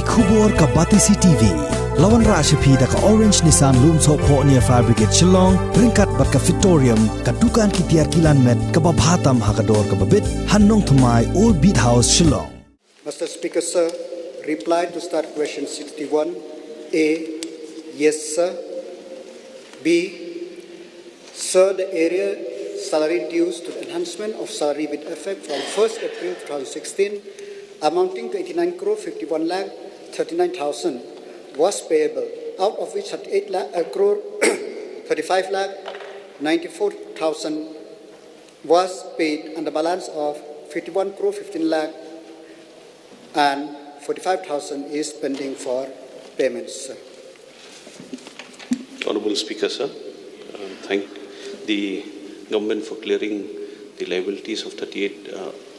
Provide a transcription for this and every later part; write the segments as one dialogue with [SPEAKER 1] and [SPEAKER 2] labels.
[SPEAKER 1] Kubor ka Batisi TV. Lawan Rashapi da ka Orange Nissan Loom So Po near Fabricate Shillong. Ringkat bat ka Victorium ka Dukan ki Tiar Kilan Met ka Babhatam Hakador ka Babit. Hannong Thumai Old Beat House Shillong.
[SPEAKER 2] Mr. Speaker, sir, reply to start question 61. A, yes, sir. B, sir, the area salary dues to the enhancement of salary with effect from 1st April 2016 amounting to 89 crore 51 lakh 39,000 was payable, out of which 38 crore 35 lakh 94,000 was paid, and the balance of 51 crore 15 lakh and 45,000 is pending for payments, sir.
[SPEAKER 3] Honourable Speaker, sir, thank the government for clearing the liabilities of 38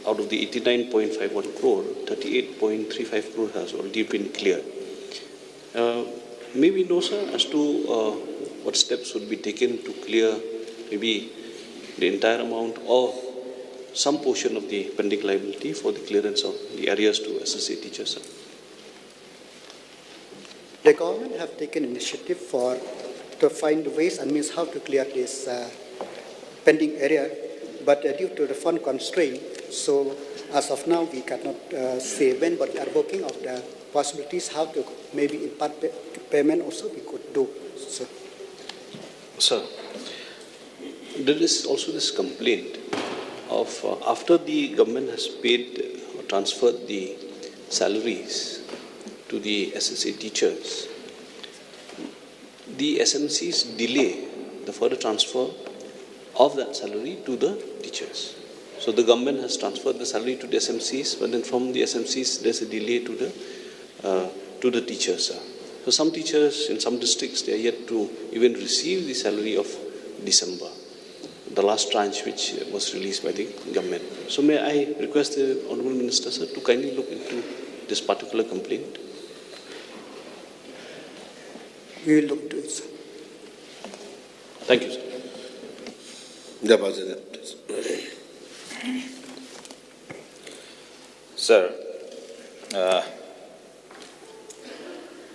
[SPEAKER 3] out of the 89.51 crore, 38.35 crore has already been cleared. May we know, sir, as to what steps would be taken to clear maybe the entire amount or some portion of the pending liability for the clearance of the arrears to SSA teachers, sir?
[SPEAKER 2] The government have taken initiative to find ways and means how to clear this pending area, but due to the fund constraint, so as of now we cannot say when, but we are working on the possibilities how to maybe in part payment also we could do. So.
[SPEAKER 3] Sir, there is also this complaint of after the government has paid or transferred the salaries to the SSA teachers, the SMCs delay the further transfer of that salary to the teachers. So the government has transferred the salary to the SMCs, but then from the SMCs there's a delay to the teachers, sir. So some teachers in some districts, they are yet to even receive the salary of December, the last tranche which was released by the government. So may I request the Honourable Minister, sir, to kindly look into this particular complaint?
[SPEAKER 2] We will look into it, sir.
[SPEAKER 3] Thank you, sir.
[SPEAKER 4] The President, please.
[SPEAKER 5] Sir,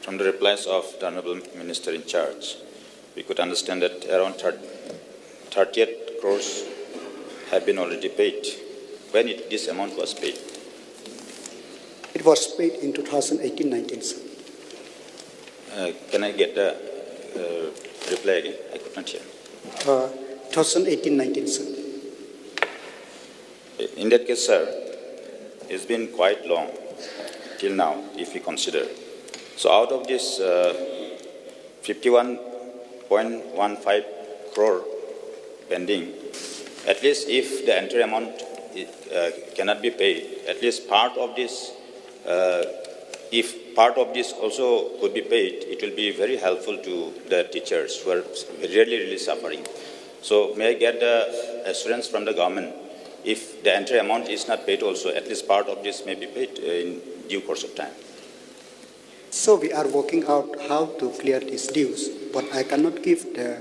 [SPEAKER 5] from the replies of the Honourable Minister in charge, we could understand that around 38 crores have been already paid. When this amount was paid?
[SPEAKER 2] It was paid in 2018-19, sir.
[SPEAKER 5] Can I get the reply again? I could not hear.
[SPEAKER 2] 2018-19, sir.
[SPEAKER 5] In that case, sir, it's been quite long till now, if we consider. So out of this 51.15 crore pending, at least if the entire amount cannot be paid, at least part of this, if part of this also could be paid, it will be very helpful to the teachers who are really suffering. So may I get the assurance from the government, if the entire amount is not paid also, at least part of this may be paid in due course of time?
[SPEAKER 2] So we are working out how to clear these dues, but I cannot give the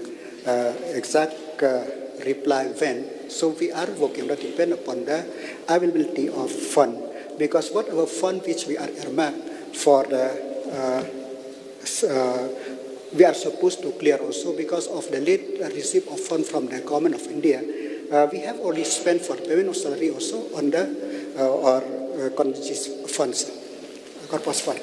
[SPEAKER 2] exact reply when. So we are working, that depend upon the availability of fund, because whatever fund which we are earmarked for the we are supposed to clear also because of the late receipt of fund from the Government of India. We have already spent for payment of salary also on the contingency funds, corpus fund.